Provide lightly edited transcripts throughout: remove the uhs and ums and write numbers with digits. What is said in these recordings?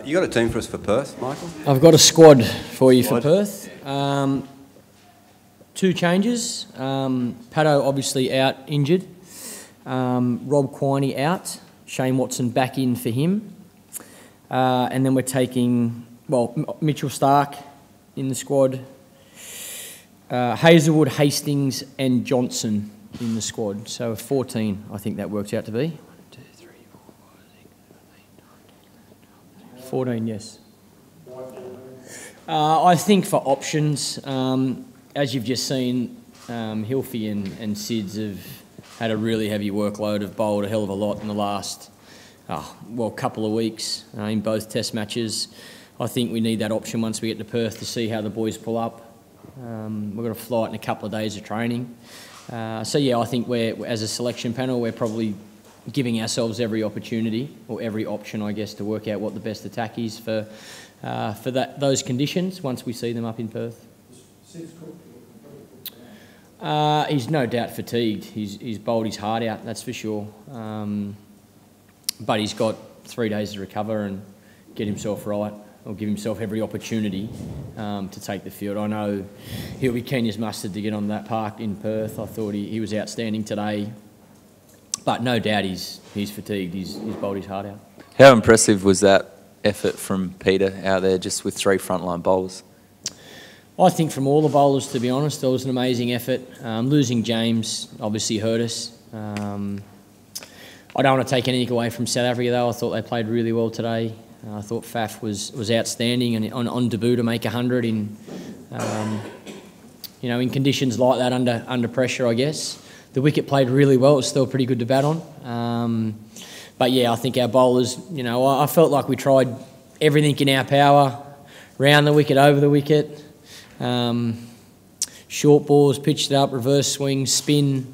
You got a team for us for Perth, Michael? I've got a squad for you for Perth. 2 changes. Paddo obviously out injured. Rob Quiney out. Shane Watson back in for him. And then we're taking, Mitchell Stark in the squad. Hazelwood, Hastings and Johnson in the squad. So 14, I think that works out to be. 1, 2, 3, 4, 5, 6, 7, 8, 9, 10, 14, yes. I think for options, as you've just seen, Hilfy and Sids have had a really heavy workload, have bowled a hell of a lot in the last, couple of weeks in both test matches. I think we need that option once we get to Perth to see how the boys pull up. We've got a flight in a couple of days of training. I think as a selection panel, we're probably giving ourselves every opportunity, or every option, I guess, to work out what the best attack is for those conditions once we see them up in Perth. He's no doubt fatigued. He's bowled his heart out, that's for sure. But he's got 3 days to recover and get himself right, or give himself every opportunity to take the field. I know he'll be keen as mustard to get on that park in Perth. I thought he was outstanding today. But no doubt he's fatigued. He's bowled his heart out. How impressive was that effort from Peter out there just with 3 frontline bowlers? I think from all the bowlers, to be honest, it was an amazing effort. Losing James obviously hurt us. I don't want to take anything away from South Africa, though. I thought they played really well today. I thought Faf was outstanding, and on debut to make 100 in conditions like that under pressure, I guess. The wicket played really well. It was still pretty good to bat on. I think our bowlers, I felt like we tried everything in our power, round the wicket, over the wicket, short balls, pitched it up, reverse swing, spin.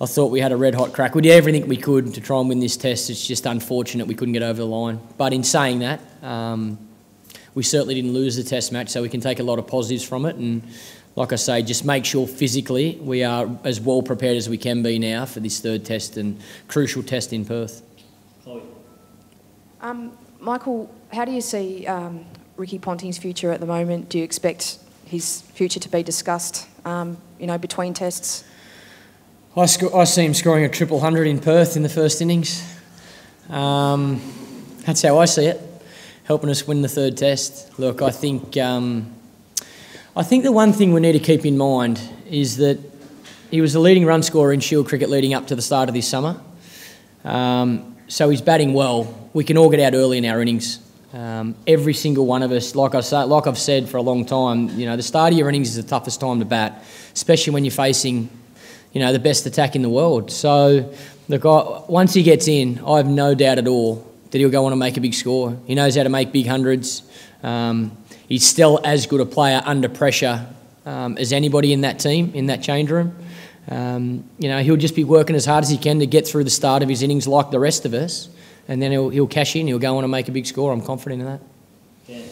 I thought we had a red-hot crack. We did everything we could to try and win this test. It's just unfortunate we couldn't get over the line. But in saying that, we certainly didn't lose the test match, so we can take a lot of positives from it. And like I say, just make sure physically we are as well prepared as we can be now for this 3rd test and crucial test in Perth. Michael, how do you see Ricky Ponting's future at the moment? Do you expect his future to be discussed, between tests? I see him scoring a 100 in Perth in the first innings. That's how I see it, helping us win the 3rd test. Look, I think the one thing we need to keep in mind is that he was the leading run scorer in Shield cricket leading up to the start of this summer. So he's batting well. We can all get out early in our innings. Every single one of us, like I've said for a long time, the start of your innings is the toughest time to bat, especially when you're facing the best attack in the world. So, look, once he gets in, I have no doubt at all that he'll go on and make a big score. He knows how to make big hundreds. He's still as good a player under pressure as anybody in that team, in that change room. He'll just be working as hard as he can to get through the start of his innings like the rest of us, and then he'll cash in, he'll go on and make a big score. I'm confident in that. Yeah.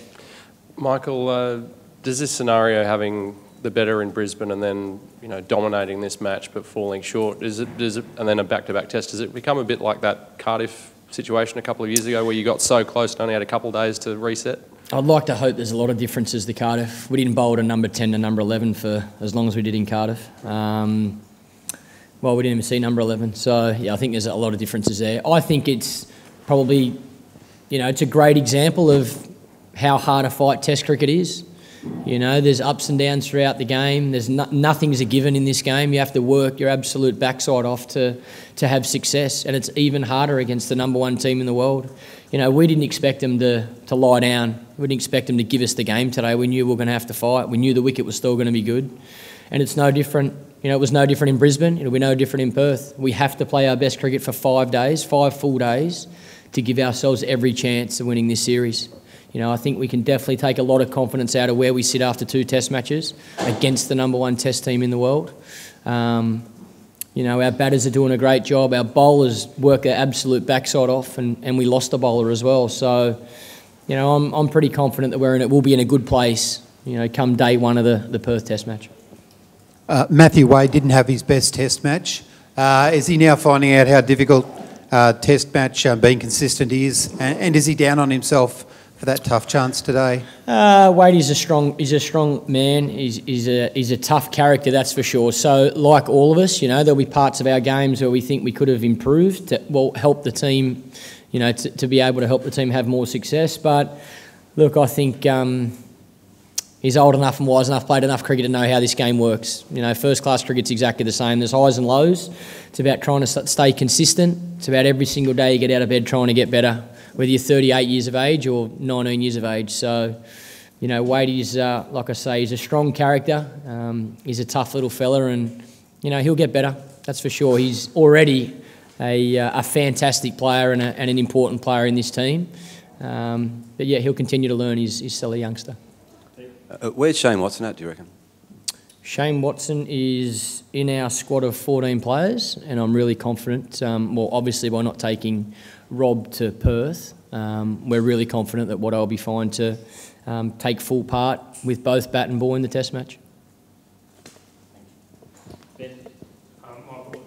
Michael, does this scenario, having the better in Brisbane and then dominating this match but falling short, does it and then a back-to-back test, does it become a bit like that Cardiff situation a couple of years ago where you got so close and only had a couple of days to reset? I'd like to hope there's a lot of differences to Cardiff. We didn't bowl to number 10 to number 11 for as long as we did in Cardiff. We didn't even see number 11. So, I think there's a lot of differences there. I think it's probably, it's a great example of how hard a fight Test cricket is. There's ups and downs throughout the game. There's nothing's a given in this game. You have to work your absolute backside off to have success, and it's even harder against the number 1 team in the world. We didn't expect them to lie down. We didn't expect them to give us the game today. We knew we were going to have to fight. We knew the wicket was still going to be good, and it's no different. It was no different in Brisbane. It'll be no different in Perth. We have to play our best cricket for 5 days, 5 full days, to give ourselves every chance of winning this series. I think we can definitely take a lot of confidence out of where we sit after 2 test matches against the number 1 test team in the world. Our batters are doing a great job. Our bowlers work their absolute backside off, and we lost a bowler as well. So, I'm pretty confident that we'll be in a good place, come day 1 of the Perth test match. Matthew Wade didn't have his best test match. Is he now finding out how difficult test match being consistent is? And is he down on himself for that tough chance today? Wade is a strong man. He's a tough character, that's for sure. So, like all of us, there'll be parts of our games where we think we could have improved to help the team, to be able to help the team have more success. But look, I think he's old enough and wise enough, played enough cricket to know how this game works. First class cricket's exactly the same. There's highs and lows. It's about trying to stay consistent. It's about every single day you get out of bed trying to get better, whether you're 38 years of age or 19 years of age. So, Wade is, like I say, he's a strong character. He's a tough little fella, and, he'll get better. That's for sure. He's already a fantastic player and an important player in this team. But yeah, he'll continue to learn. He's still a youngster. Where's Shane Watson at, do you reckon? Shane Watson is in our squad of 14 players, and I'm really confident. Obviously by not taking Rob to Perth, we're really confident that Watto will be fine to take full part with both bat and ball in the Test match. Ben, Michael,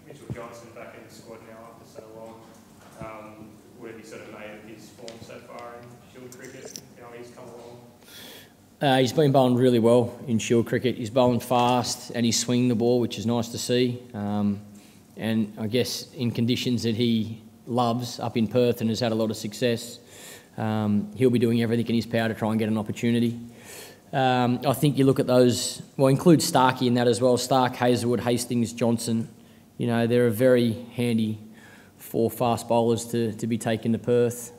Mitchell Johnson back in the squad now after so long. What have you sort of made of his form so far in Shield cricket? He's come along. He's been bowling really well in Shield cricket. He's bowling fast and he's swinging the ball, which is nice to see. And I guess in conditions that he loves up in Perth and has had a lot of success, he'll be doing everything in his power to try and get an opportunity. I think you look at those, include Starkey in that as well. Stark, Hazelwood, Hastings, Johnson. They're a very handy 4 fast bowlers to be taken to Perth.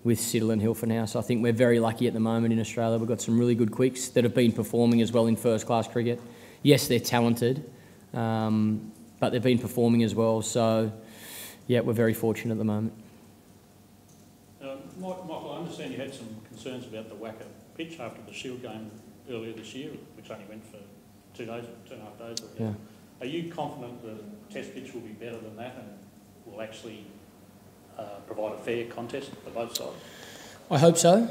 With Siddle and Hilfenhaus. House. I think we're very lucky at the moment in Australia. We've got some really good quicks that have been performing as well in first-class cricket. Yes, they're talented, but they've been performing as well. So, yeah, we're very fortunate at the moment. Michael, I understand you had some concerns about the Wacker pitch after the Shield game earlier this year, which only went for 2 days, 2.5 days. Yeah. Are you confident the Test pitch will be better than that and will actually provide a fair contest for both sides? I hope so.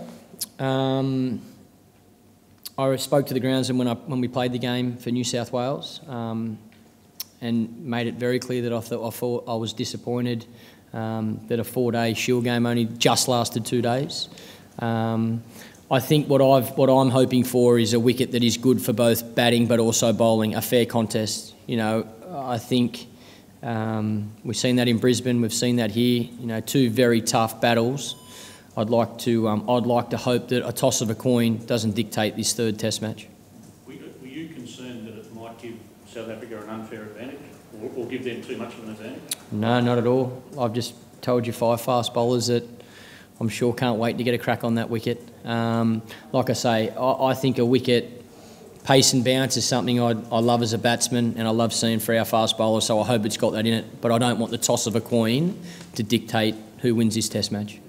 I spoke to the groundsman when we played the game for New South Wales, and made it very clear that I thought I was disappointed that a 4-day Shield game only just lasted 2 days. I think what I'm hoping for is a wicket that is good for both batting but also bowling, a fair contest. I think. We've seen that in Brisbane. We've seen that here. 2 very tough battles. I'd like to hope that a toss of a coin doesn't dictate this 3rd Test match. Were you concerned that it might give South Africa an unfair advantage, or give them too much of an advantage? No, not at all. I've just told you 5 fast bowlers that I'm sure can't wait to get a crack on that wicket. Like I say, I think a wicket. Pace and bounce is something I love as a batsman, and I love seeing for our fast bowlers, so I hope it's got that in it. But I don't want the toss of a coin to dictate who wins this Test match.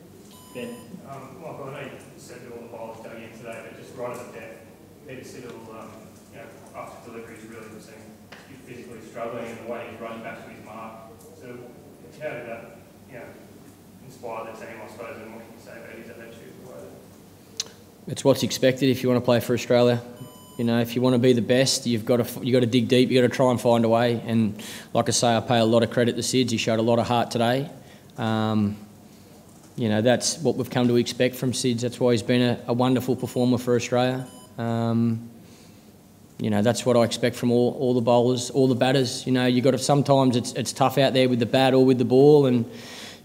Ben, Michael, I know you said that all the bowlers going in today, but just right at the death, Peter Siddle, after delivery, he's really seemed physically struggling, and the way he's running back to his mark. So how did that, inspire the team, I suppose, and what can you say about his attitude? It's what's expected if you want to play for Australia. If you want to be the best, you've got to dig deep. You've got to try and find a way. And like I say, I pay a lot of credit to Sids. He showed a lot of heart today. That's what we've come to expect from Sids. That's why he's been a wonderful performer for Australia. That's what I expect from all the bowlers, all the batters. You got to sometimes it's tough out there with the bat or with the ball, and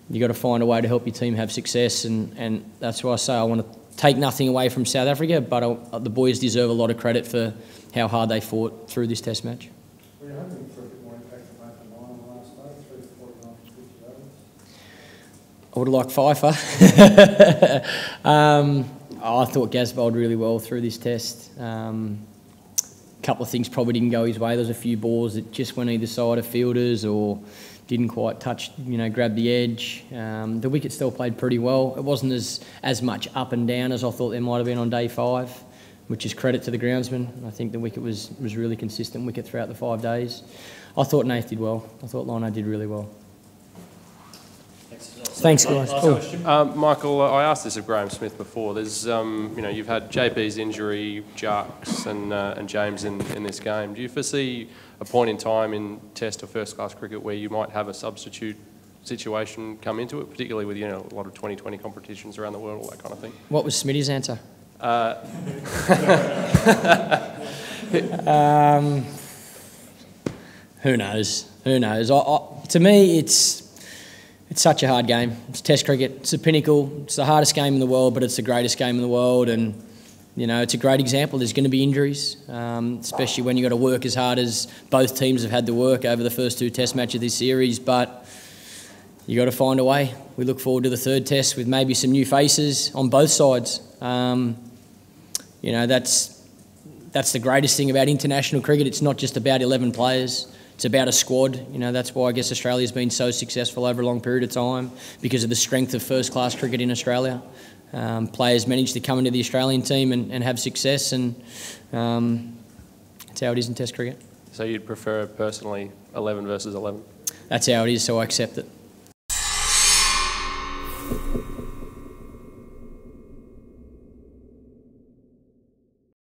you got to find a way to help your team have success. And that's why I say I want to take nothing away from South Africa, but the boys deserve a lot of credit for how hard they fought through this Test match. Were you hoping for a bit more impact from Nathan Lyon on the last day, 3 to 49 50 overs? I would have liked Pfeiffer. I thought Gaz bowled really well through this Test. A couple of things probably didn't go his way. There was a few balls that just went either side of fielders or didn't quite touch, grab the edge. The wicket still played pretty well. It wasn't as much up and down as I thought there might have been on day 5, which is credit to the groundsman. I think the wicket was really consistent wicket throughout the 5 days. I thought Nath did well. I thought Lino did really well. Thanks, guys. Michael, I asked this of Graham Smith before. There's, you've had JP's injury, Jarks and James in this game. Do you foresee a point in time in Test or first-class cricket where you might have a substitute situation come into it, particularly with, you know, a lot of 2020 competitions around the world, all that kind of thing? What was Smitty's answer? Who knows? Who knows? To me, it's such a hard game. It's Test cricket. It's the pinnacle. It's the hardest game in the world, but it's the greatest game in the world. And you know, it's a great example. There's going to be injuries, especially when you've got to work as hard as both teams have had to work over the first 2 Test matches of this series. But you got to find a way. We look forward to the 3rd Test with maybe some new faces on both sides. You know, that's the greatest thing about international cricket. It's not just about 11 players. It's about a squad. You know, that's why I guess Australia's been so successful over a long period of time, because of the strength of first-class cricket in Australia. Players manage to come into the Australian team and have success, and that's how it is in Test cricket. So you'd prefer, personally, 11 versus 11? That's how it is, so I accept it.